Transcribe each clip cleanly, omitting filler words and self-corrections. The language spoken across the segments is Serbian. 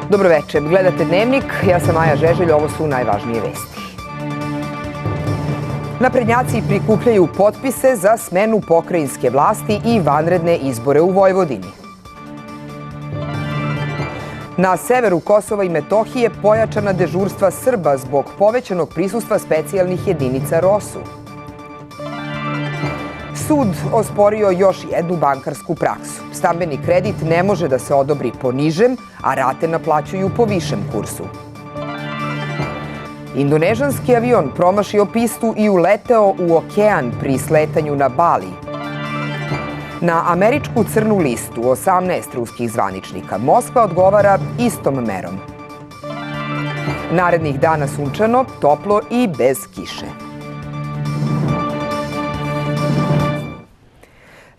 Dobroveče, gledate Dnevnik, ja sam Maja Žeželj, ovo su najvažnije vesti. Naprednjaci prikupljaju potpise za smenu pokrajinske vlasti i vanredne izbore u Vojvodini. Na severu Kosova i Metohije pojačana dežurstva Srba zbog povećanog prisustva specijalnih jedinica ROSU. Sud osporio još jednu bankarsku praksu. Stambeni kredit ne može da se odobri po nižem, a rate naplaćuju po višem kursu. Indonežanski avion promašio pistu i uleteo u okean pri sletanju na Bali. Na američku crnu listu 18 ruskih zvaničnika Moskva odgovara istom merom. Narednih dana sunčano, toplo i bez kiše.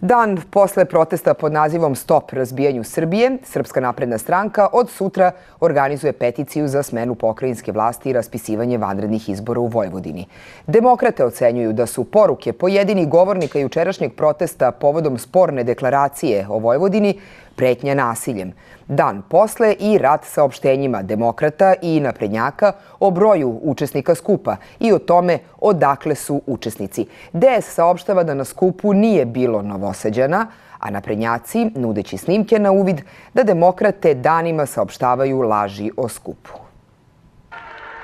Dan posle protesta pod nazivom Stop razbijanju Srbije, Srpska napredna stranka od sutra organizuje peticiju za smenu pokrajinske vlasti i raspisivanje vanrednih izbora u Vojvodini. Demokrate ocenjuju da su poruke pojedinih govornika jučerašnjeg protesta povodom sporne deklaracije o Vojvodini pretnja nasiljem. Dan posle i rat saopštenjima demokrata i naprednjaka o broju učesnika skupa i o tome odakle su učesnici. DS saopštava da na skupu nije bilo Novosađana, a naprednjaci, nudeći snimke na uvid, da demokrate danima saopštavaju laži o skupu.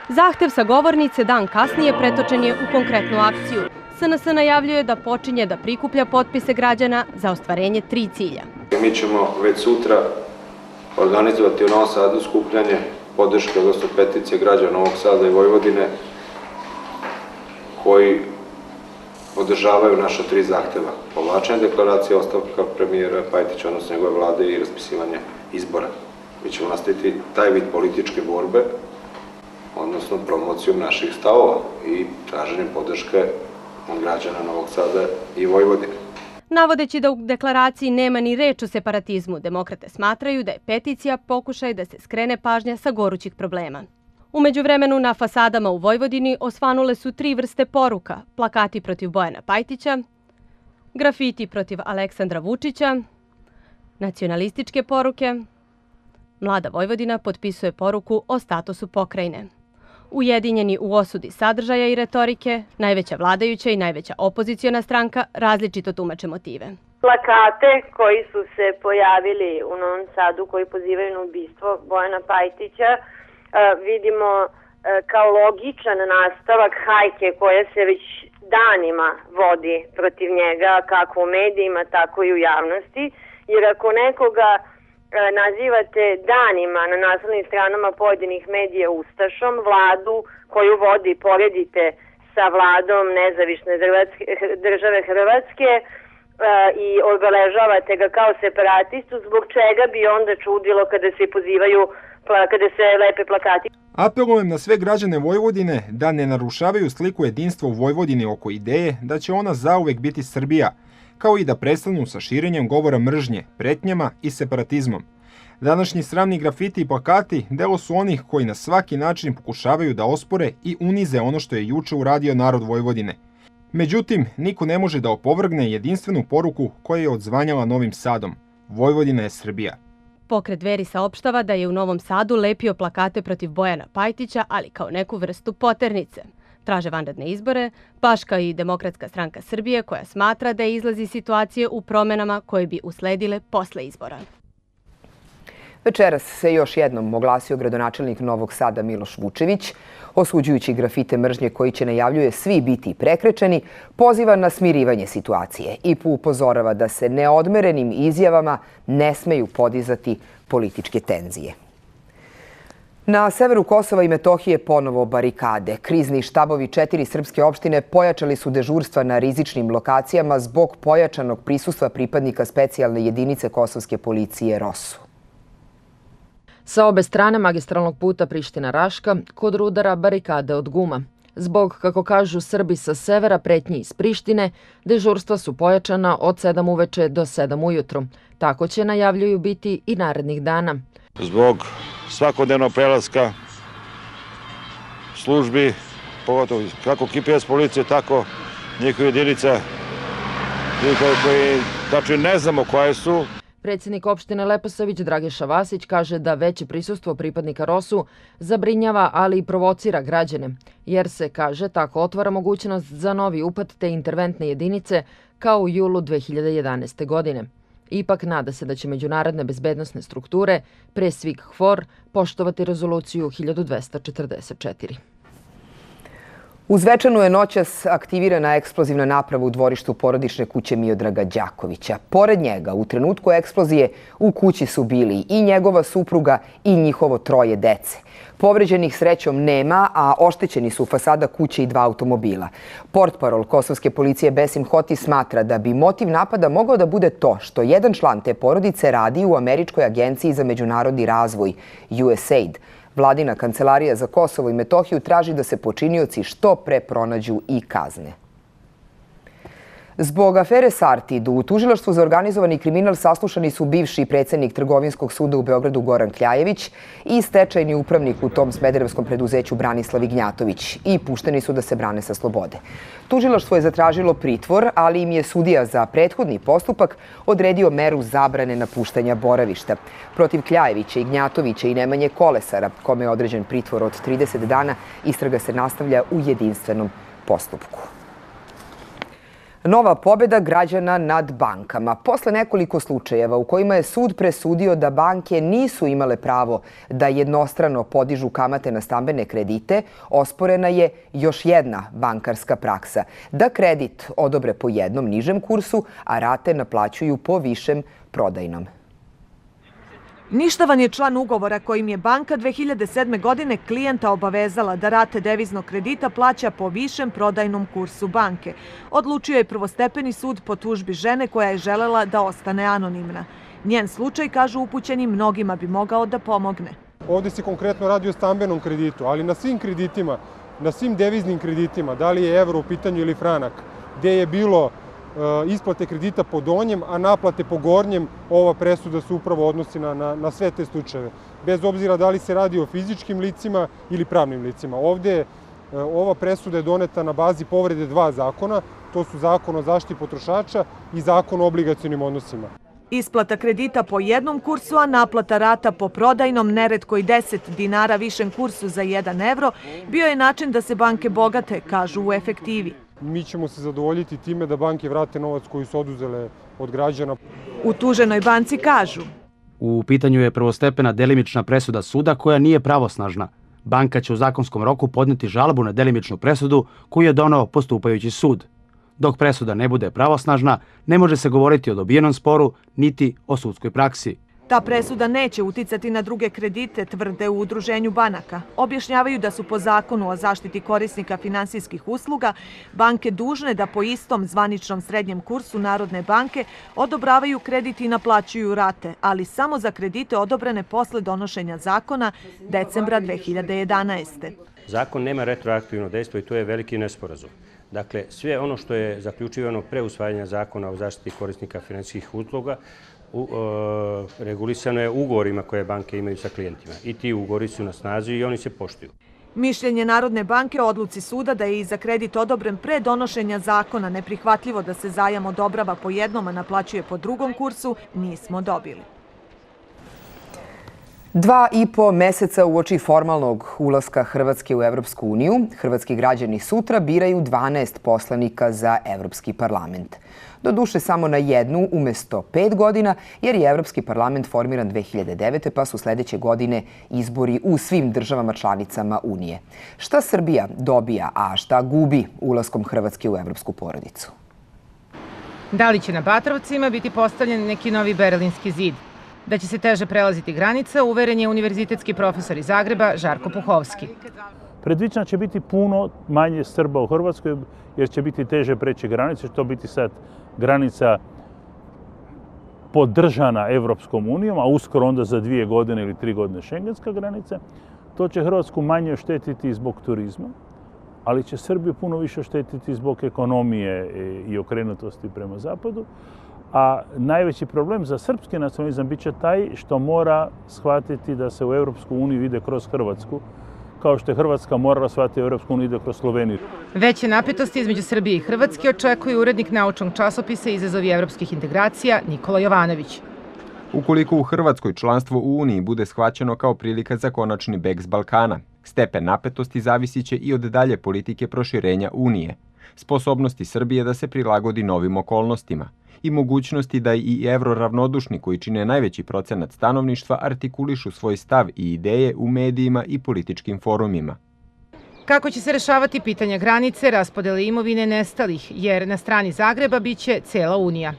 Zahtev sa govornice dan kasnije pretočen je u konkretnu akciju. SNS najavljuje da počinje da prikuplja potpise građana za ostvarenje 3 cilja. Mi ćemo već sutra organizovati u Novom Sadu skupljanje podrške, odnosno peticije građana Novog Sada i Vojvodine koji podržavaju naša 3 zahteva. Povlačenje deklaracije, ostavka premijera Pajtića, odnosno njegove vlade i raspisivanje izbora. Mi ćemo nastaviti taj vid političke borbe, odnosno promocijom naših stavova i traženjem podrške građana Novog Sada i Vojvodine. Navodeći da u deklaraciji nema ni reč o separatizmu, demokrate smatraju da je peticija pokušaj da se skrene pažnja sa gorućih problema. U međuvremenu na fasadama u Vojvodini osvanule su 3 vrste poruka: plakati protiv Bojana Pajtića, grafiti protiv Aleksandra Vučića, nacionalističke poruke. Mlada Vojvodina potpisuje poruku o statusu pokrajine. Ujedinjeni u osudi sadržaja i retorike, najveća vladajuća i najveća opoziciona stranka različito tumače motive. Plakate koji su se pojavili u Novom Sadu, koji pozivaju na ubistvo Bojana Pajtića, vidimo kao logičan nastavak hajke koja se već danima vodi protiv njega, kako u medijima, tako i u javnosti. Jer ako nekoga nazivate danima na naslovnim stranama pojedinih medija ustašom, vladu koju vodi poredite sa vladom nezavisne države Hrvatske i obeležavate ga kao separatistu, zbog čega bi onda čudilo kada se pozivaju, kada se lepe plakati. Apelujem na sve građane Vojvodine da ne narušavaju sliku jedinstva u Vojvodini oko ideje da će ona zauvek biti Srbija, kao i da prestanu sa širenjem govora mržnje, pretnjama i separatizmom. Današnji sramni grafiti i plakati delo su onih koji na svaki način pokušavaju da ospore i unize ono što je juče uradio narod Vojvodine. Međutim, niko ne može da opovrgne jedinstvenu poruku koja je odzvanjala Novim Sadom. Vojvodina je Srbija. Pokret Dveri saopštava da je u Novom Sadu lepio plakate protiv Bojana Pajtića, ali kao neku vrstu poternice. Traže vanredne izbore, baš kao i Demokratska stranka Srbije, koja smatra da izlazi situacije u promenama koje bi usledile posle izbora. Večeras se još jednom oglasio gradonačelnik Novog Sada Miloš Vučević. Osuđujući grafite mržnje koji će, najavljuje, svi biti prekrečeni, poziva na smirivanje situacije i upozorava da se neodmerenim izjavama ne smeju podizati političke tenzije. Na severu Kosova i Metohije ponovo barikade. Krizni štabovi 4 srpske opštine pojačali su dežurstva na rizičnim lokacijama zbog pojačanog prisustva pripadnika specijalne jedinice kosovske policije ROSU. Sa obe strane magistralnog puta Priština-Raška kod Rudara barikade od guma. Zbog, kako kažu Srbi sa severa, pretnji iz Prištine, dežurstva su pojačana od 7 uveče do 7 ujutru. Tako će, najavljuju, biti i narednih dana. Zbog svakodnevnog prelaska službi, pogotovo kako KPS policije, tako njihove jedinice, koji tačno ne znamo koje su. Predsjednik opštine Leposavić Drageša Vasić kaže da veće prisustvo pripadnika ROSU zabrinjava, ali i provocira građane, jer se, kaže, tako otvara mogućnost za novi upad te interventne jedinice kao u julu 2011. godine. Ipak nada se da će međunarodne bezbednosne strukture, pre svih KFOR, poštovati rezoluciju 1244. U Zvečanu je noćas aktivirana eksplozivna naprava u dvorištu porodične kuće Miodraga Đakovića. Pored njega, u trenutku eksplozije, u kući su bili i njegova supruga i njihovo 3 dece. Povređenih srećom nema, a oštećeni su fasada kuće i 2 automobila. Portparol kosovske policije Besim Hoti smatra da bi motiv napada mogao da bude to što jedan član te porodice radi u Američkoj agenciji za međunarodni razvoj, USAID. Vladina kancelarija za Kosovo i Metohiju traži da se počinioci što pre pronađu i kazne. Zbog afere Sartid u Tužilaštvu za organizovani kriminal saslušani su bivši predsjednik Trgovinskog suda u Beogradu Goran Kljajević i stečajni upravnik u tom smederevskom preduzeću Branislav Ignjatović i pušteni su da se brane sa slobode. Tužilaštvo je zatražilo pritvor, ali im je sudija za prethodni postupak odredio meru zabrane napuštanja boravišta. Protiv Kljajevića, Ignjatovića i Nemanje Kolesara, kome je određen pritvor od 30 dana, istraga se nastavlja u jedinstvenom postupku. Nova pobjeda građana nad bankama. Posle nekoliko slučajeva u kojima je sud presudio da banke nisu imale pravo da jednostrano podižu kamate na stambene kredite, osporena je još jedna bankarska praksa. Da kredit odobre po jednom nižem kursu, a rate naplaćuju po višem prodajnom. Ništavan je član ugovora kojim je banka 2007. godine klijenta obavezala da rate deviznog kredita plaća po višem prodajnom kursu banke. Odlučio je prvostepeni sud po tužbi žene koja je želela da ostane anonimna. Njen slučaj, kažu upućeni, mnogima bi mogao da pomogne. Ovdje se konkretno radi o stambenom kreditu, ali na svim kreditima, na svim deviznim kreditima, da li je evro u pitanju ili franak, gdje je bilo isplate kredita po donjem, a naplate po gornjem, ova presuda se upravo odnosi na sve te slučajeve. Bez obzira da li se radi o fizičkim licima ili pravnim licima. Ovdje ova presuda je doneta na bazi povrede 2 zakona, to su Zakon o zaštiti potrošača i Zakon o obligacionim odnosima. Isplata kredita po jednom kursu, a naplata rata po prodajnom, neretko i 10 dinara višem kursu za 1 evro, bio je način da se banke bogate, kažu u efektivi. Mi ćemo se zadovoljiti time da banke vrate novac koji su oduzele od građana. U tuženoj banci kažu: u pitanju je prvostepena delimična presuda suda koja nije pravosnažna. Banka će u zakonskom roku podneti žalbu na delimičnu presudu koju je doneo postupajući sud. Dok presuda ne bude pravosnažna, ne može se govoriti o dobijenom sporu niti o sudskoj praksi. Ta presuda neće uticati na druge kredite, tvrde u Udruženju banaka. Objašnjavaju da su po zakonu o zaštiti korisnika finansijskih usluga banke dužne da po istom zvaničnom srednjem kursu Narodne banke odobravaju kredit i naplaćuju rate, ali samo za kredite odobrene posle donošenja zakona decembra 2011. Zakon nema retroaktivno dejstvo i to je veliki nesporazum. Dakle, sve ono što je zaključivano pre usvajanja zakona o zaštiti korisnika finansijskih usluga regulisano je ugovorima koje banke imaju sa klijentima. I ti ugovori su na snazi i oni se poštuju. Mišljenje Narodne banke o odluci suda da je i za kredit odobren pre donošenja zakona neprihvatljivo da se zajam odobrava po jednom, a naplaćuje po drugom kursu, nismo dobili. 2,5 meseca uoči formalnog ulaska Hrvatske u Evropsku uniju, hrvatski građani sutra biraju 12 poslanika za Evropski parlament. Doduše samo na jednu umesto 5 godina, jer je Evropski parlament formiran 2009. pa su sledeće godine izbori u svim državama članicama Unije. Šta Srbija dobija, a šta gubi ulaskom Hrvatske u evropsku porodicu? Da li će na Batrovcima biti postavljen neki novi Berlinski zid? Da će se teže prelaziti granica, uveren je univerzitetski profesor iz Zagreba Žarko Puhovski. Predviđeno će biti puno manje Srba u Hrvatskoj, jer će biti teže preći granice, što biti sad granica podržana Evropskom unijom, a uskoro onda za 2 godine ili 3 godine šengenska granica. To će Hrvatsku manje štetiti zbog turizma, ali će Srbiju puno više štetiti zbog ekonomije i okrenutosti prema zapadu. A najveći problem za srpski nacionalizam bit će taj što mora shvatiti da se u Evropsku uniju ide kroz Hrvatsku, kao što je Hrvatska morala shvatiti u Evropsku uniju ide kroz Sloveniju. Veće napetosti između Srbije i Hrvatske očekuje urednik naučnog časopisa Izazovi evropskih integracija Nikola Jovanović. Ukoliko u Hrvatskoj članstvo u Uniji bude shvaćeno kao prilika za konačni beg s Balkana, stepen napetosti zavisit će i od dalje politike proširenja Unije, sposobnosti Srbije da se prilagodi novim okolnostima i mogućnosti da i evroravnodušni koji čine najveći procenat stanovništva artikulišu svoj stav i ideje u medijima i političkim forumima. Kako će se rešavati pitanja granice, raspodele imovine nestalih, jer na strani Zagreba biće cela Unija.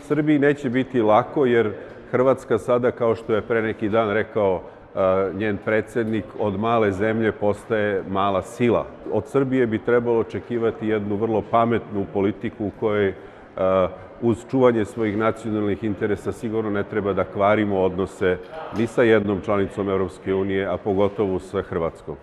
Srbiji neće biti lako jer Hrvatska sada, kao što je pre neki dan rekao njen predsjednik, od male zemlje postaje mala sila. Od Srbije bi trebalo očekivati jednu vrlo pametnu politiku u kojoj uz čuvanje svojih nacionalnih interesa sigurno ne treba da kvarimo odnose ni sa jednom članicom Europske unije, a pogotovo sa Hrvatskom.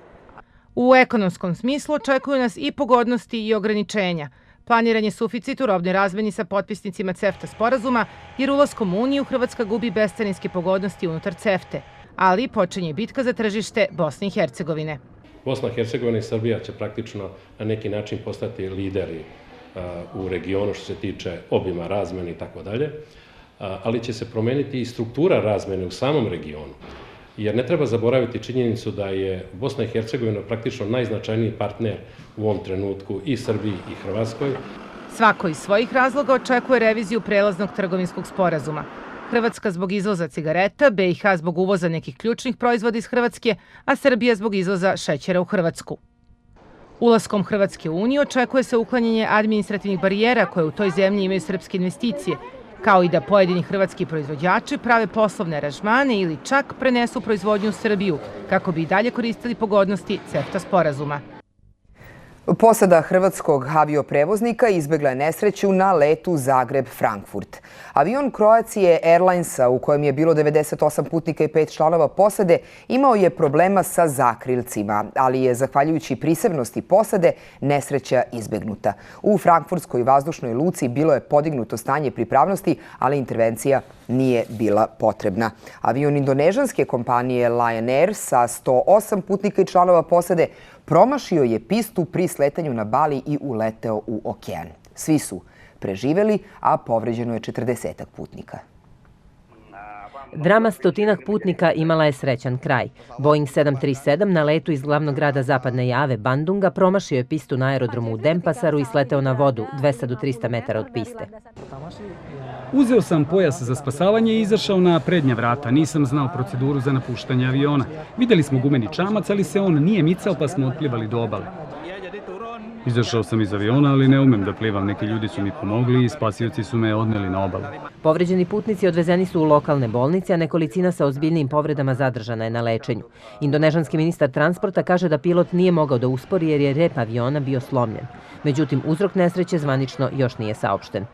U ekonomskom smislu očekuju nas i pogodnosti i ograničenja. Planiran je suficit u robnoj razmeni sa potpisnicima CEFTA sporazuma, jer ulaskom u Uniju Hrvatska gubi bescarinske pogodnosti unutar CEFTE, ali počinje bitka za tržište Bosne i Hercegovine. Bosna i Hercegovina i Srbija će praktično na neki način postati lideri u regionu što se tiče obima razmene i tako dalje, ali će se promeniti i struktura razmene u samom regionu. Jer ne treba zaboraviti činjenicu da je Bosna i Hercegovina praktično najznačajniji partner u ovom trenutku i Srbiji i Hrvatskoj. Svako iz svojih razloga očekuje reviziju prelaznog trgovinskog sporazuma. Hrvatska zbog izvoza cigareta, BiH zbog uvoza nekih ključnih proizvoda iz Hrvatske, a Srbija zbog izvoza šećera u Hrvatsku. Ulaskom Hrvatske u Uniju očekuje se uklanjanje administrativnih barijera koje u toj zemlji imaju srpske investicije, kao i da pojedini hrvatski proizvođači prave poslovne aranžmane ili čak prenesu proizvodnju u Srbiju, kako bi i dalje koristili pogodnosti CEFTA sporazuma. Posada hrvatskog avioprevoznika izbegla je nesreću na letu Zagreb-Frankfurt. Avion Croatia Airlinesa, u kojem je bilo 98 putnika i 5 članova posade, imao je problema sa zakrilcima, ali je, zahvaljujući prisebnosti posade, nesreća izbegnuta. U frankfurtskoj vazdušnoj luci bilo je podignuto stanje pripravnosti, ali intervencija nije bila potrebna. Avion indonežanske kompanije Lion Air sa 108 putnika i članova posade promašio je pistu pri sletanju na Bali i uleteo u okean. Svi su preživeli, a povređeno je 40 putnika. Drama stotinak putnika imala je srećan kraj. Boeing 737 na letu iz glavnog grada zapadne Jave, Bandunga, promašio je pistu na aerodromu u Denpasaru i sleteo na vodu 200 do 300 metara od piste. Uzeo sam pojas za spasavanje i izašao na prednja vrata. Nisam znao proceduru za napuštanje aviona. Videli smo gumeni čamac, ali se on nije micao pa smo otplivali do obale. Izašao sam iz aviona, ali ne umem da plivam. Neki ljudi su mi pomogli i spasioci su me odneli na obalu. Povređeni putnici odvezeni su u lokalne bolnice, a nekolicina sa ozbiljnijim povredama zadržana je na lečenju. Indonežanski ministar transporta kaže da pilot nije mogao da uspori jer je rep aviona bio slomljen. Međutim, uzrok nesreće zvanično još nije saopšten.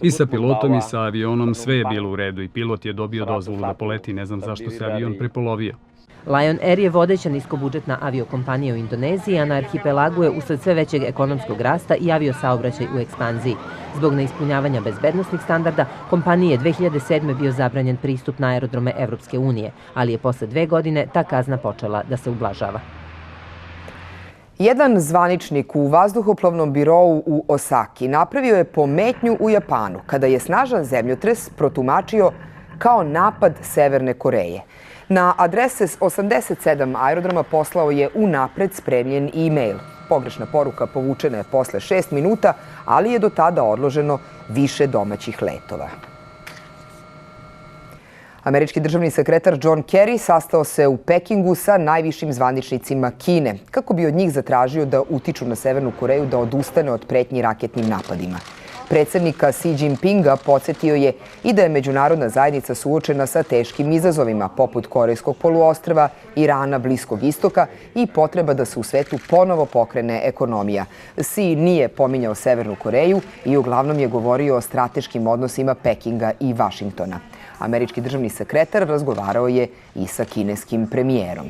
I sa pilotom i sa avionom sve je bilo u redu i pilot je dobio dozvolu da poleti. Ne znam zašto se avion prepolovio. Lion Air je vodeća niskobudžetna aviokompanija u Indoneziji, a na arhipelagu je usled sve većeg ekonomskog rasta i aviosaobraćaj u ekspanziji. Zbog neispunjavanja bezbednosnih standarda, kompaniji je 2007. bio zabranjen pristup na aerodrome Evropske unije, ali je posle 2 godine ta kazna počela da se ublažava. Jedan zvaničnik u vazduhoplovnom birou u Osaki napravio je pometnju u Japanu kada je snažan zemljotres protumačio kao napad Severne Koreje. Na adrese 87 aerodroma poslao je unapred spremljen e-mail. Pogrešna poruka povučena je posle 6 minuta, ali je do tada odloženo više domaćih letova. Američki državni sekretar John Kerry sastao se u Pekingu sa najvišim zvaničnicima Kine, kako bi od njih zatražio da utiču na Severnu Koreju da odustane od pretnji raketnim napadima. Predsednika Xi Jinpinga podsjetio je i da je međunarodna zajednica suočena sa teškim izazovima, poput Korejskog poluostrva, Irana, Bliskog istoka i potreba da se u svetu ponovo pokrene ekonomija. Xi nije pominjao Severnu Koreju i uglavnom je govorio o strateškim odnosima Pekinga i Vašingtona. Američki državni sekretar razgovarao je i sa kineskim premijerom.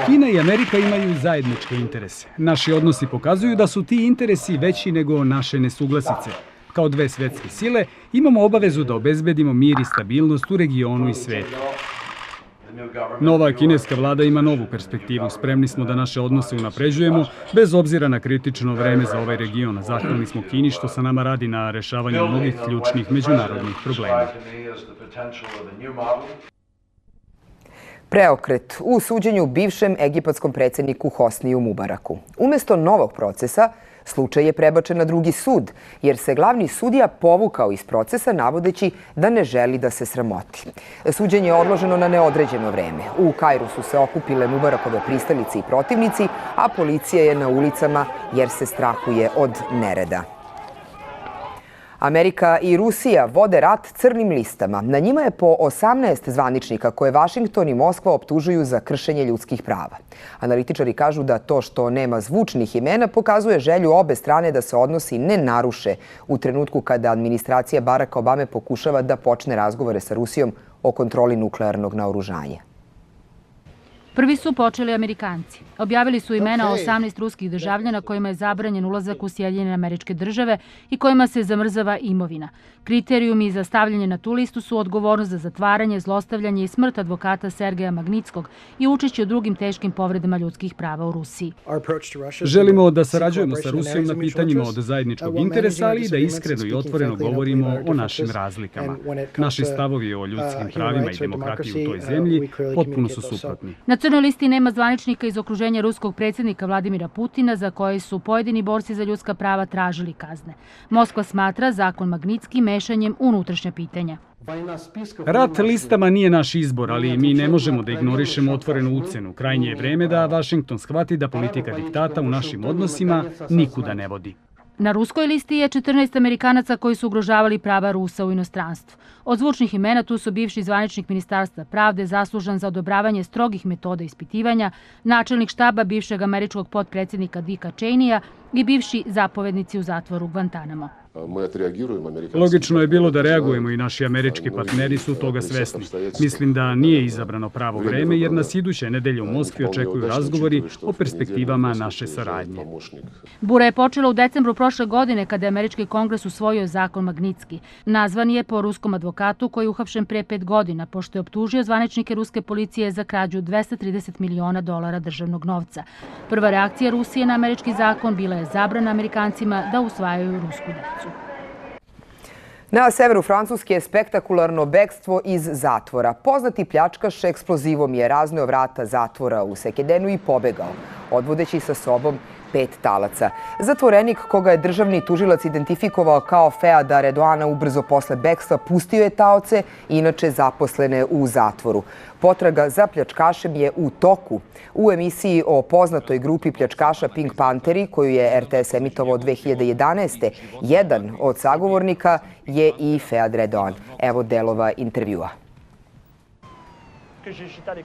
Kina i Amerika imaju zajedničke interese. Naši odnosi pokazuju da su ti interesi veći nego naše nesuglasice. Kao 2 svetske sile imamo obavezu da obezbedimo mir i stabilnost u regionu i svetu. Nova kineska vlada ima novu perspektivu. Spremni smo da naše odnose unapređujemo, bez obzira na kritično vreme za ovaj region. Zahvalni smo Kini što sa nama radi na rešavanju mnogih ključnih međunarodnih problema. Preokret u suđenju bivšem egipatskom predsjedniku Hosniju Mubaraku. Umesto novog procesa, slučaj je prebačen na drugi sud, jer se glavni sudija povukao iz procesa navodeći da ne želi da se sramoti. Suđenje je odloženo na neodređeno vreme. U Kairu su se okupile Mubarakove pristalice i protivnici, a policija je na ulicama jer se strahuje od nereda. Amerika i Rusija vode rat crnim listama. Na njima je po 18 zvaničnika koje Vašington i Moskva optužuju za kršenje ljudskih prava. Analitičari kažu da to što nema zvučnih imena pokazuje želju obe strane da se odnosi ne naruše u trenutku kada administracija Baracka Obame pokušava da počne razgovore sa Rusijom o kontroli nuklearnog naoružanja. Prvi su počeli Amerikanci. Objavili su imena 18 ruskih državljana kojima je zabranjen ulazak u Sjedinjene Američke Države i kojima se zamrzava imovina. Kriterijumi za stavljanje na tu listu su odgovornost za zatvaranje, zlostavljanje i smrt advokata Sergeja Magnitskog i učešće u drugim teškim povredama ljudskih prava u Rusiji. Želimo da sarađujemo sa Rusijom na pitanjima od zajedničkog interesa, ali i da iskreno i otvoreno govorimo o našim razlikama. Naši stavovi o ljudskim pravima i demokratiji u toj zemlji potpuno su suprotni. Na crnoj listi nema zvaničnika iz okruženja ruskog predsjednika Vladimira Putina za koje su pojedini borci za ljudska prava tražili kazne. Moskva smatra zakon Magnitski mešanjem u unutrašnja pitanja. Rat listama nije naš izbor, ali mi ne možemo da ignorišemo otvorenu ucenu. Krajnje je vreme da Vašington shvati da politika diktata u našim odnosima nikuda ne vodi. Na ruskoj listi je 14 Amerikanaca koji su ugrožavali prava Rusa u inostranstvu. Od zvučnih imena tu su bivši zvaničnik Ministarstva pravde zaslužan za odobravanje strogih metoda ispitivanja, načelnik štaba bivšeg američkog potpredsjednika Dicka Cheneya i bivši zapovednici u zatvoru Guantanamo. Logično je bilo da reagujemo i naši američki partneri su toga svesni. Mislim da nije izabrano pravo vreme jer nas iduće nedelje u Moskvi očekuju razgovori o perspektivama naše saradnje. Bura je počela u decembru prošle godine kada je američki kongres usvojio zakon Magnitski. Nazvan je po ruskom advokatu koji je uhapšen pre 5 godina pošto je optužio zvaničnike ruske policije za krađu $230 miliona državnog novca. Prva reakcija Rusije na američki zakon bila je zabrana Amerikancima da usvajaju rusku decu. Na severu Francuske je spektakularno bekstvo iz zatvora. Poznati pljačkaš eksplozivom je razneo vrata zatvora u Sekedenu i pobegao, odvodeći sa sobom 5 talaca. Zatvorenik, koga je državni tužilac identifikovao kao Feada Redoana ubrzo posle bekstva, pustio je taoce, inače zaposlene u zatvoru. Potraga za pljačkašem je u toku. U emisiji o poznatoj grupi pljačkaša Pink Pantheri, koju je RTS emitovao 2011. jedan od sagovornika je i Fead Redoan. Evo delova intervjua.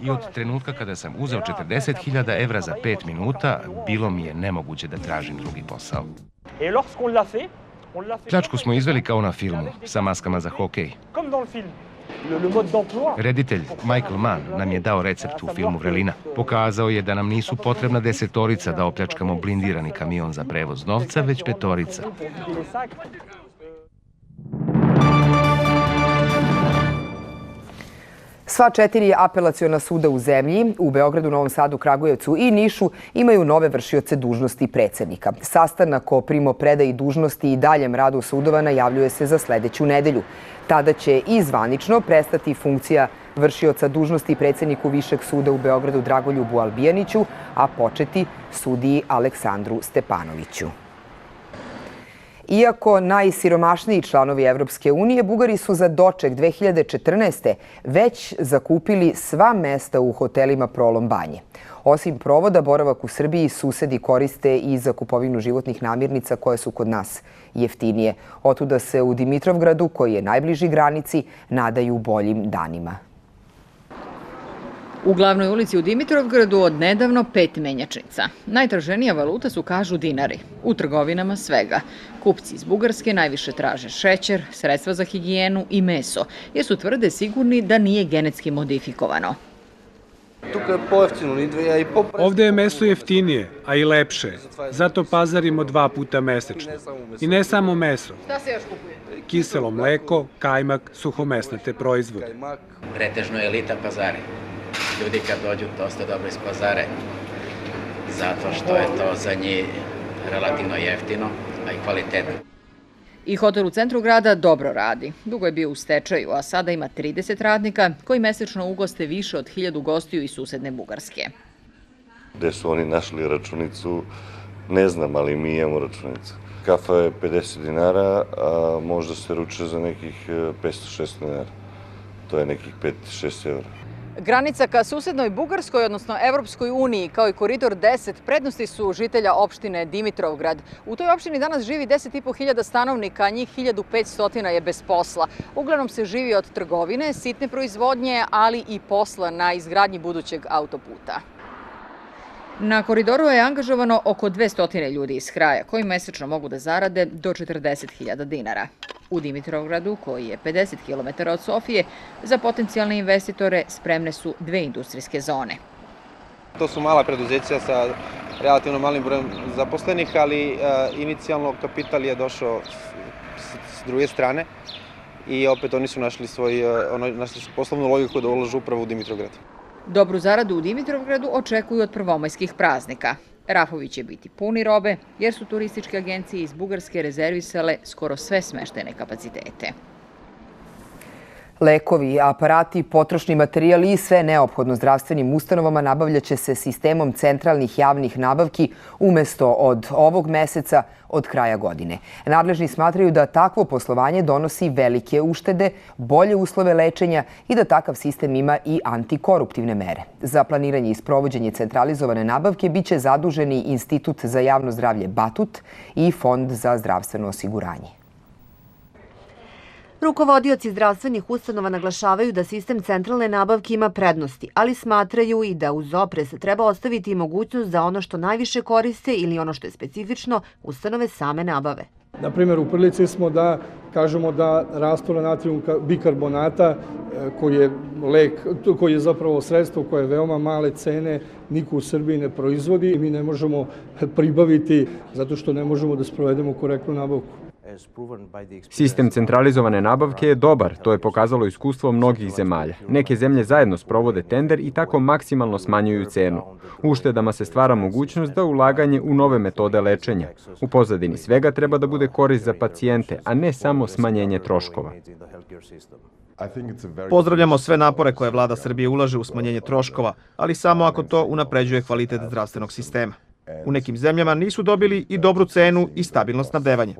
I od trenutka kada sam uzeo 40.000 evra za 5 minuta, bilo mi je nemoguće da tražim drugi posao. Pljačku smo izveli kao na filmu, sa maskama za hokej. Reditelj Michael Mann nam je dao recept u filmu Vrelina. Pokazao je da nam nisu potrebna 10 da opljačkamo blindirani kamion za prevoz novca, već 5. Sva 4 apelaciona suda u zemlji, u Beogradu, Novom Sadu, Kragujevcu i Nišu, imaju nove vršioce dužnosti predsjednika. Sastanak o primopredaji dužnosti i daljem radu sudova najavljuje se za sledeću nedelju. Tada će i zvanično prestati funkcija vršioca dužnosti predsjedniku Višeg suda u Beogradu Dragoljubu Albijaniću, a početi sudiji Aleksandru Stepanoviću. Iako najsiromašniji članovi Evropske unije, Bugari su za doček 2014. već zakupili sva mesta u hotelima Prolom Banje. Osim provoda, boravak u Srbiji susedi koriste i za kupovinu životnih namirnica koje su kod nas jeftinije. Otuda se u Dimitrovgradu, koji je najbliži granici, nadaju boljim danima. U glavnoj ulici u Dimitrovgradu od nedavno 5 menjačnica. Najtraženija valuta su, kažu, dinari. U trgovinama svega. Kupci iz Bugarske najviše traže šećer, sredstva za higijenu i meso, jer su tvrde sigurni da nije genetski modifikovano. Ovde je meso jeftinije, a i lepše. Zato pazarimo 2 puta mesečno. I ne samo meso. Šta se još kupuje? Kiselo mleko, kajmak, suhomesnate proizvode. Pretežno elita pazari. ljudi kad dođu dosta dobro ispazare, zato što je to za njih relativno jeftino, a i kvalitetno. I hotel u centru grada dobro radi. Dugo je bio u stečaju, a sada ima 30 radnika koji mesečno ugoste više od 1000 gostiju iz susedne Bugarske. Gde su oni našli računicu, ne znam, ali mi imamo računicu. Kafa je 50 dinara, a možda se ruče za nekih 500-600 dinara. To je nekih 5-6 evra. Granica ka susednoj Bugarskoj, odnosno Evropskoj uniji, kao i koridor 10, prednosti su žitelja opštine Dimitrovgrad. U toj opštini danas živi 10.500 stanovnika, a njih 1500 je bez posla. Uglavnom se živi od trgovine, sitne proizvodnje, ali i posla na izgradnji budućeg autoputa. Na koridoru je angažovano oko 200 ljudi iz kraja, koji mesečno mogu da zarade do 40.000 dinara. U Dimitrovgradu, koji je 50 km od Sofije, za potencijalne investitore spremne su 2 industrijske zone. To su mala preduzeća sa relativno malim brojem zaposlenih, ali inicijalno kapital je došao s druge strane i opet oni su našli poslovnu logiku da ulažu upravo u Dimitrovgrad. Dobru zaradu u Dimitrovgradu očekuju od prvomajskih praznika. Rafovi će biti puni robe, jer su turističke agencije iz Bugarske rezervisale skoro sve smeštajne kapacitete. Lekovi, aparati, potrošni materijali i sve neophodno zdravstvenim ustanovama nabavljaće se sistemom centralnih javnih nabavki umesto od ovog meseca, od kraja godine. Nadležni smatraju da takvo poslovanje donosi velike uštede, bolje uslove lečenja i da takav sistem ima i antikoruptivne mere. Za planiranje i sprovođenje centralizovane nabavke biće zaduženi Institut za javno zdravlje Batut i Fond za zdravstveno osiguranje. Rukovodioci zdravstvenih ustanova naglašavaju da sistem centralne nabavke ima prednosti, ali smatraju i da uz oprez treba ostaviti i mogućnost da ono što najviše koriste ili ono što je specifično, ustanove same nabave. Na primjer, u prilici smo da kažemo da rastvor natrijum bikarbonata, koji je zapravo sredstvo koje je veoma male cene, niko u Srbiji ne proizvodi i mi ne možemo pribaviti zato što ne možemo da sprovedemo korektnu nabavku. Sistem centralizovane nabavke je dobar, to je pokazalo iskustvo mnogih zemalja. Neke zemlje zajedno sprovode tender i tako maksimalno smanjuju cenu. Uštedama se stvara mogućnost da ulaganje u nove metode lečenja. U pozadini svega treba da bude korist za pacijente, a ne samo smanjenje troškova. Pozdravljamo sve napore koje vlada Srbije ulaže u smanjenje troškova, ali samo ako to unapređuje kvalitet zdravstvenog sistema. U nekim zemljama nisu dobili i dobru cenu i stabilno snabdevanje.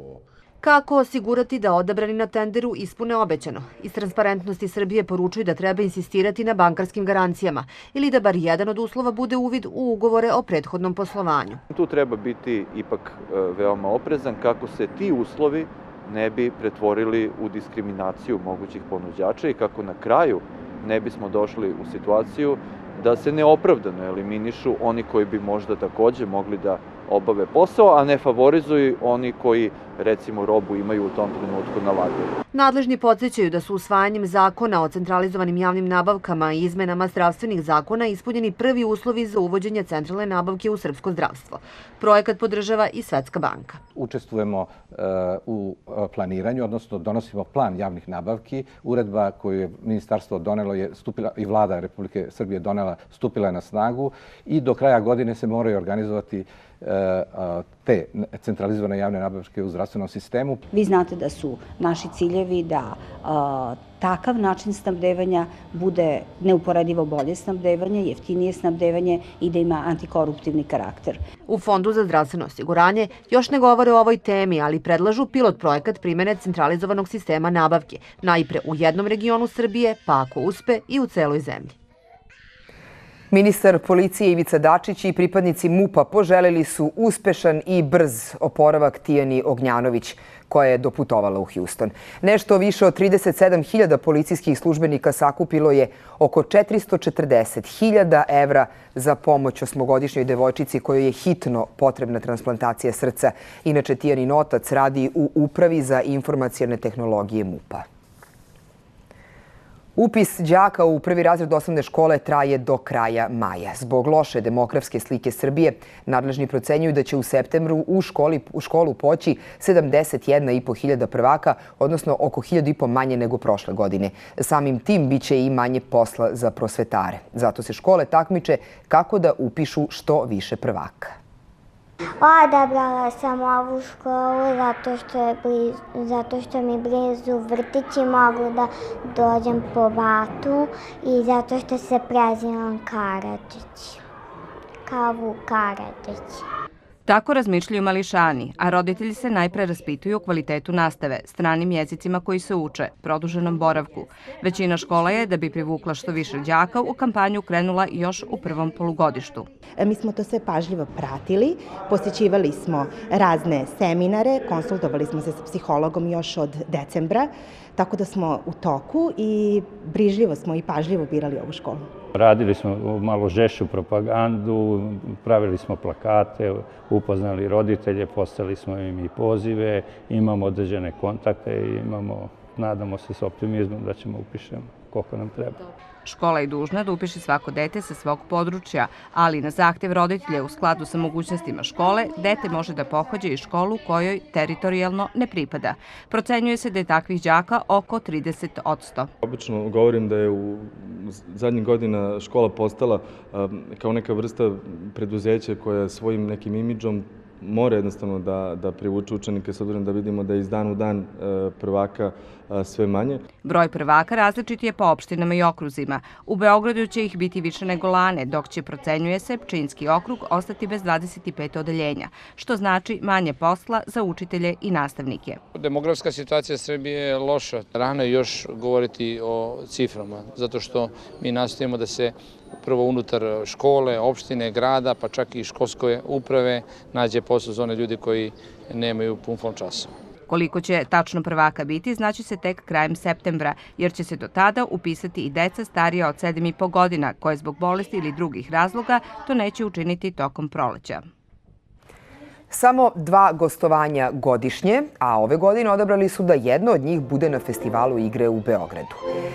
Kako osigurati da odabrani na tenderu ispune obećano? Iz Transparentnosti Srbije poručuju da treba insistirati na bankarskim garancijama ili da bar jedan od uslova bude uvid u ugovore o prethodnom poslovanju. Tu treba biti ipak veoma oprezan kako se ti uslovi ne bi pretvorili u diskriminaciju mogućih ponuđača i kako na kraju ne bismo došli u situaciju da se neopravdano eliminišu oni koji bi možda takođe mogli da obave posao, a ne favorizuju oni koji, recimo, robu imaju u tom trenutku na lageru. Nadležni podsjećaju da su usvajanjem zakona o centralizovanim javnim nabavkama i izmenama zdravstvenih zakona ispunjeni prvi uslovi za uvođenje centralne nabavke u srpsko zdravstvo. Projekat podržava i Svetska banka. Učestvujemo u planiranju, odnosno donosimo plan javnih nabavki. Uredba koju je ministarstvo donelo je stupila i vlada Republike Srbije donela, stupila je na snagu i do kraja godine se moraju organizovati te centralizovane javne nabavke u zdravstvenom sistemu. Vi znate da su naši ciljevi da takav način snabdevanja bude neuporedivo bolje snabdevanje, jeftinije snabdevanje i da ima antikoruptivni karakter. U Fondu za zdravstveno osiguranje još ne govore o ovoj temi, ali predlažu pilot projekat primene centralizovanog sistema nabavke, najpre u jednom regionu Srbije, pa ako uspe i u celoj zemlji. Ministar policije Ivica Dačić i pripadnici MUP-a poželeli su uspešan i brz oporavak Tijani Ognjanović, koja je doputovala u Houston. Nešto više od 37.000 policijskih službenika sakupilo je oko 440.000 evra za pomoć 8-godišnjoj devojčici kojoj je hitno potrebna transplantacija srca. Inače, Tijanin otac radi u Upravi za informacione tehnologije MUP-a. Upis đaka u prvi razred osnovne škole traje do kraja maja. Zbog loše demografske slike Srbije, nadležni procenjuju da će u septembru u školu poći 71.500 prvaka, odnosno oko 1.500 manje nego prošle godine. Samim tim biće i manje posla za prosvetare. Zato se škole takmiče kako da upišu što više prvaka. Odabrala sam ovu školu zato što mi blizu vrtići, mogu da dođem po batu i zato što se prezivam Karadžić, kao Vuk Karadžić. Tako razmišljaju mališani, a roditelji se najpre raspituju o kvalitetu nastave, stranim jezicima koji se uče, produženom boravku. Većina škola je, da bi privukla što više đaka, u kampanju krenula još u prvom polugodištu. Mi smo to sve pažljivo pratili, posjećivali smo razne seminare, konsultovali smo se sa psihologom još od decembra, tako da smo u toku i brižljivo smo i pažljivo birali ovu školu. Radili smo malo žešću propagandu, pravili smo plakate, upoznali roditelje, poslali smo im i pozive, imamo određene kontakte i nadamo se s optimizmom da ćemo upišemo koliko nam treba. Škola je dužna da upiše svako dete sa svog područja, ali na zahtev roditelja u skladu sa mogućnostima škole, dete može da pohađa i školu kojoj teritorijalno ne pripada. Procenjuje se da je takvih đaka oko 30%. Obično govorim da je u zadnjih godina škola postala kao neka vrsta preduzeća koja svojim nekim imidžom mora jednostavno da privuče učenike, s obzirom da vidimo da je iz dana u dan prvaka sve manje. Broj prvaka različit je po opštinama i okruzima. U Beogradu će ih biti više nego Lane, dok će, procenjuje se, Pčinjski okrug ostati bez 25 odeljenja, što znači manje posla za učitelje i nastavnike. Demografska situacija Srbije je loša. Rano je još govoriti o ciframa, zato što mi nastojimo da se prvo unutar škole, opštine, grada, pa čak i školske uprave nađe posao za one ljudi koji nemaju pun fond časa. Koliko će tačno prvaka biti, znaće se tek krajem septembra, jer će se do tada upisati i deca starija od 7,5 godina, koje zbog bolesti ili drugih razloga to neće učiniti tokom proleća. Samo 2 gostovanja godišnje, a ove godine odabrali su da jedno od njih bude na festivalu igre u Beogradu.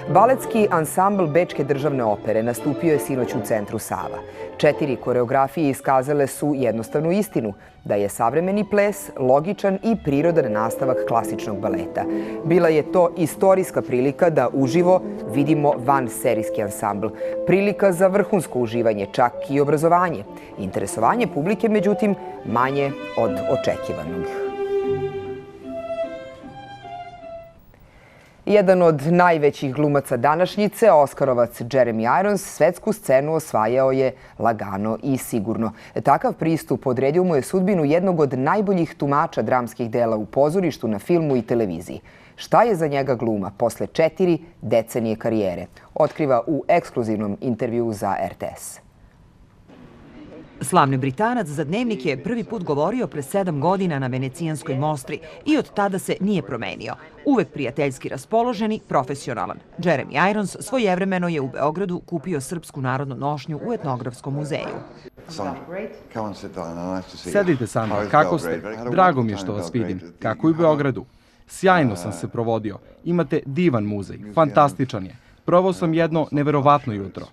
Baletski ansambl Bečke državne opere nastupio je sinoć u centru Sava. 4 koreografije iskazale su jednostavnu istinu, da je savremeni ples logičan i prirodan nastavak klasičnog baleta. Bila je to istorijska prilika da uživo vidimo vanserijski ansambl. Prilika za vrhunsko uživanje, čak i obrazovanje. Interesovanje publike, međutim, manje od očekivanog. Jedan od najvećih glumaca današnjice, Oskarovac Jeremy Irons, svetsku scenu osvajao je lagano i sigurno. Takav pristup odredio mu je sudbinu jednog od najboljih tumača dramskih dela u pozorištu, na filmu i televiziji. Šta je za njega gluma posle 4 decenije karijere? Otkriva u ekskluzivnom intervjuu za RTS. Slavni Britanac za Dnevnik je prvi put govorio pre 7 godina na Venecijanskoj mostri i od tada se nije promenio. Uvek prijateljski raspoloženi, profesionalan. Jeremy Irons svojevremeno je u Beogradu kupio srpsku narodnu nošnju u etnografskom muzeju. Sedite, Sandra, kako ste? Drago mi je što vas vidim. Kako i u Beogradu? Sjajno sam se provodio. Imate divan muzej, fantastičan je. Provao sam jedno neverovatno jutro.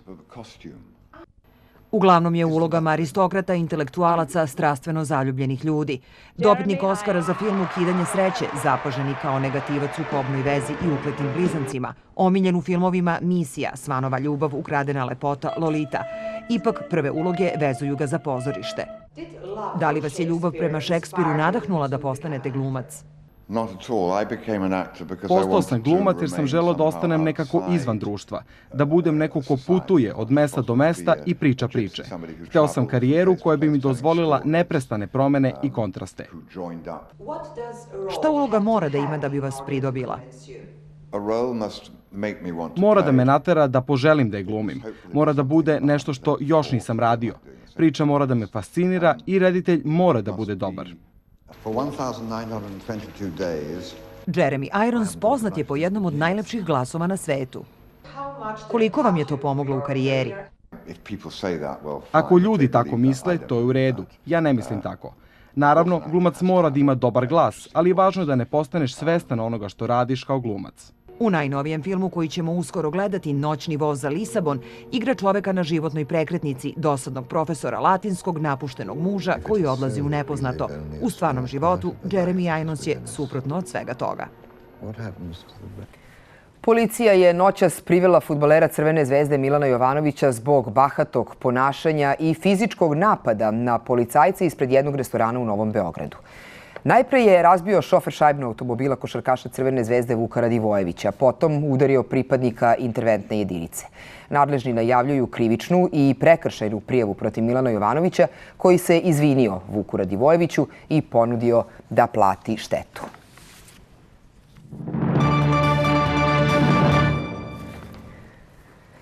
Uglavnom je u ulogama aristokrata, intelektualaca, strastveno zaljubljenih ljudi. Dobitnik Oskara za film Ukidanje sreće, zapaženi kao negativac u kobnoj vezi i ukletnim blizancima, omiljen u filmovima Misija, Svanova ljubav, Ukradena lepota, Lolita. Ipak prve uloge vezuju ga za pozorište. Da li vas je ljubav prema Šekspiru nadahnula da postanete glumac? Postao sam glumac jer sam želeo da ostanem nekako izvan društva, da budem neko ko putuje od mesta do mesta i priča priče. Hteo sam karijeru koja bi mi dozvolila neprestane promene i kontraste. Šta uloga mora da ima da bi vas pridobila? Mora da me natera da poželim da je glumim. Mora da bude nešto što još nisam radio. Priča mora da me fascinira i reditelj mora da bude dobar. Jeremy Irons poznat je po jednom od najlepših glasova na svetu. Koliko vam je to pomoglo u karijeri? Ako ljudi tako misle, to je u redu. Ja ne mislim tako. Naravno, glumac mora da ima dobar glas, ali je važno da ne postaneš svestan onoga što radiš kao glumac. U najnovijem filmu koji ćemo uskoro gledati, Noćni voz za Lisabon, igra čoveka na životnoj prekretnici, dosadnog profesora latinskog, napuštenog muža koji odlazi u nepoznato. U stvarnom životu, Jeremy Irons je suprotno od svega toga. Policija je noćas privela fudbalera Crvene zvezde Milana Jovanovića zbog bahatog ponašanja i fizičkog napada na policajce ispred jednog restorana u Novom Beogradu. Najpre je razbio šofer šajbnog automobila košarkaša Crvene zvezde Vuka Radivojevića, potom udario pripadnika interventne jedinice. Nadležni najavljuju krivičnu i prekršajnu prijavu protiv Milana Jovanovića, koji se izvinio Vuku Radivojeviću i ponudio da plati štetu.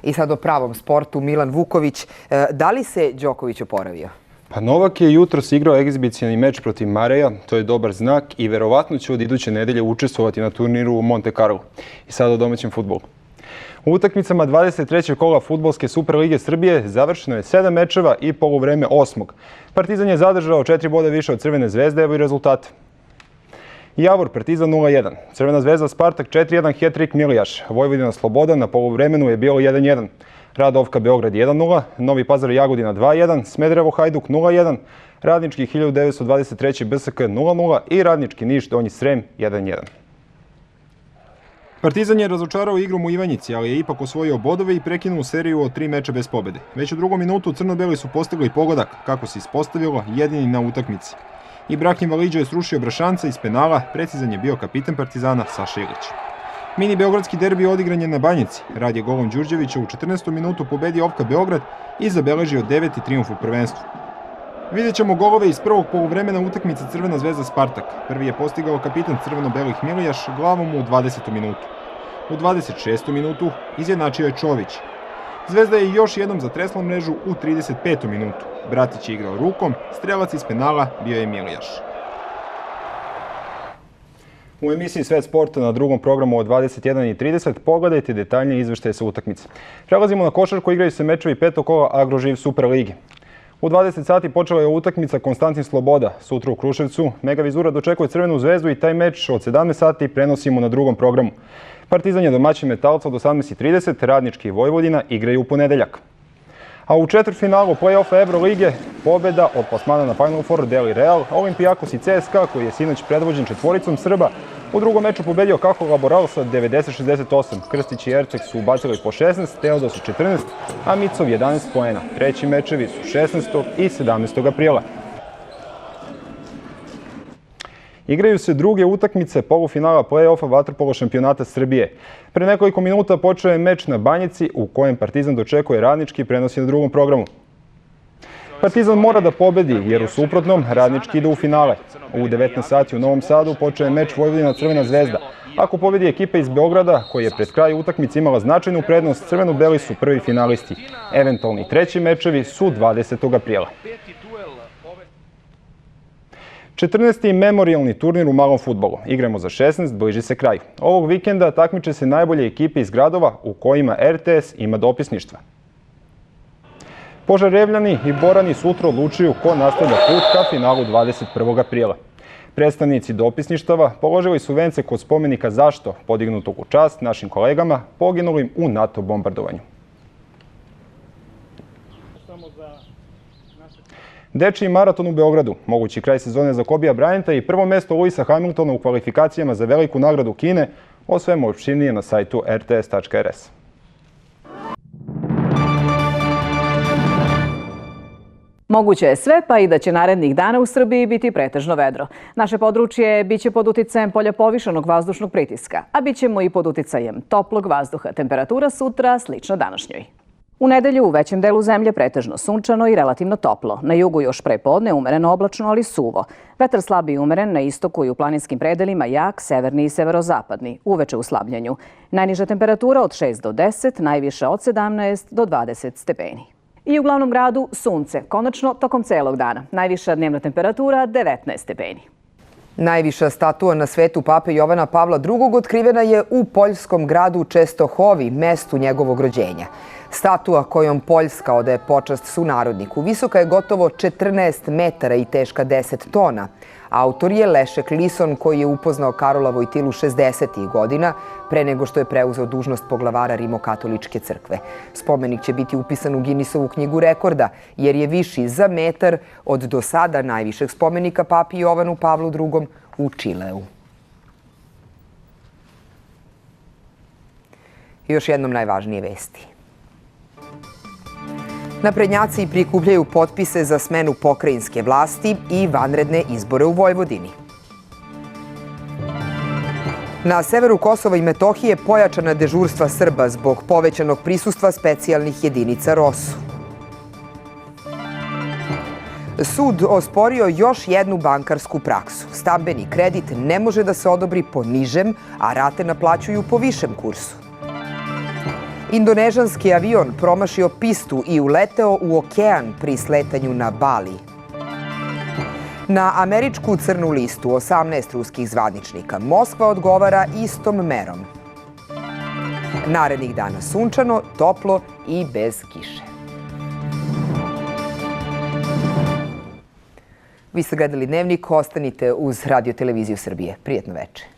I sad o pravom sportu. Milan Vuković, da li se Đoković oporavio? Pa Novak je jutros igrao egzibicijani meč protiv Mareja, to je dobar znak i verovatno će od iduće nedelje učestvovati na turniru u Monte Carlo. I sad o domaćem fudbalu. U utakmicama 23. kola Fudbalske Superlige Srbije završeno je 7 mečeva i poluvreme 8. Partizan je zadržao 4 boda više od Crvene zvezde, evo i rezultate. Javor Partizan 0-1, Crvena zvezda Spartak 4-1, hat-trick Milijaš, Vojvodina Slobodan na poluvremenu je bilo 1-1. Radovka Beograd 1-0, Novi Pazar Jagodina 2-1, Smederevo Hajduk 0-1, Radnički 1923. BSK 0-0 i Radnički Niš Donji Srem 1-1. Partizan je razočarao igrom u Ivanjici, ali je ipak osvojio bodove i prekinuo seriju od 3 meča bez pobede. Već u drugom minutu crno-beli su postigli pogodak, kako se ispostavilo, jedini na utakmici. Ibrahim Valiđo je srušio Brašanca iz penala, precizan je bio kapitan Partizana Saša Ilić. Mini beogradski derbi odigran je na Banjici. Rad je golom Đurđevića u 14. minutu pobedio Ofka Beograd i zabeležio 9. trijumf u prvenstvu. Vidjet ćemo golove iz prvog poluvremena utakmice Crvena zvezda Spartak. Prvi je postigao kapitan crveno-belih Milijaš glavom u 20. minutu. U 26. minutu izjednačio je Čović. Zvezda je još jednom zatresla mrežu u 35. minutu. Bratić je igrao rukom, strelac iz penala bio je Milijaš. U emisiji Svet sporta na drugom programu od 21:30 pogledajte detaljnije izveštaje sa utakmice. Prelazimo na košarku, igraju se mečevi 5. kola Agroživ Superligi. U 20 sati počela je utakmica Konstantin Sloboda. Sutra u Kruševcu Mega Vizura dočekuje Crvenu zvezdu i taj meč od 17 sati prenosimo na drugom programu. Partizan je domaćin Metalca od 18:30, Radnički i Vojvodina igraju u ponedeljak. A u četvrtfinalu play-offa Evrolige pobjeda od plasmana na Final Four deli Real, Olimpijakos i CSKA koji je sinoć predvođen četvoricom Srba. U drugom meču pobedio Kako Laboral sa 90-68. Krstić i Erceg su ubacili po 16, Teodos 14, a Micov 11 poena. Treći mečevi su 16. i 17. aprila. Igraju se druge utakmice polufinala play-offa vaterpolo šampionata Srbije. Pre nekoliko minuta počeo je meč na Banjici u kojem Partizan dočekuje Radnički i prenosi na drugom programu. Partizan mora da pobedi jer u suprotnom Radnički ide u finale. U 19 sati u Novom Sadu počeo je meč Vojvodina Crvena zvezda. Ako pobedi ekipa iz Beograda, koja je pred kraj utakmice imala značajnu prednost, crveno-beli su prvi finalisti. Eventualni treći mečevi su 20. aprila. 14. memorijalni turnir u malom fudbalu. Igramo za 16, bliži se kraju. Ovog vikenda takmiče se najbolje ekipe iz gradova u kojima RTS ima dopisništva. Požarevljani i Borani sutra odlučuju ko nastavlja put ka finalu 21. aprila. Predstavnici dopisništava položili su vence kod spomenika Zašto, podignutog u čast našim kolegama poginulim u NATO bombardovanju. Dečiji maraton u Beogradu, mogući kraj sezone za Kobija Bryanta i prvo mesto Luisa Hamiltona u kvalifikacijama za veliku nagradu Kine, o svemu opširnije na sajtu rts.rs. Moguće je sve, pa i da će narednih dana u Srbiji biti pretežno vedro. Naše područje biće pod uticajem polja povišenog vazdušnog pritiska, a bit ćemo i pod uticajem toplog vazduha. Temperatura sutra slična današnjoj. U nedelju u većem delu zemlje pretežno sunčano i relativno toplo. Na jugu još pre podne umereno oblačno, ali suvo. Vetar slabi i umeren na istoku i u planinskim predelima jak, severni i severozapadni, uveče u slabljenju. Najniža temperatura od 6 do 10, najviša od 17 do 20 stepeni. I u glavnom gradu sunce, konačno tokom celog dana. Najviša dnevna temperatura 19 stepeni. Najviša statua na svetu pape Jovana Pavla II. Otkrivena je u poljskom gradu Čestohovi, mestu njegovog rođenja. Statua kojom Poljska odaje počast sunarodniku visoka je gotovo 14 metara i teška 10 tona. Autor je Leszek Lison, koji je upoznao Karola Wojtylu 60. godina pre nego što je preuzeo dužnost poglavara Rimokatoličke crkve. Spomenik će biti upisan u Guinnessovu knjigu rekorda, jer je viši za metar od do sada najvišeg spomenika papi Jovanu Pavlu II u Čileu. I još jednom najvažnije vesti. Naprednjaci prikupljaju potpise za smenu pokrajinske vlasti i vanredne izbore u Vojvodini. Na severu Kosova i Metohije pojačana dežurstva Srba zbog povećanog prisustva specijalnih jedinica ROSU. Sud osporio još jednu bankarsku praksu. Stambeni kredit ne može da se odobri po nižem, a rate naplaćuju po višem kursu. Indonežanski avion promašio pistu i uleteo u okean pri sletanju na Bali. Na američku crnu listu 18 ruskih zvaničnika Moskva odgovara istom merom. Narednih dana sunčano, toplo i bez kiše. Vi ste gledali Dnevnik, ostanite uz Radio Televiziju Srbije. Prijetno veče.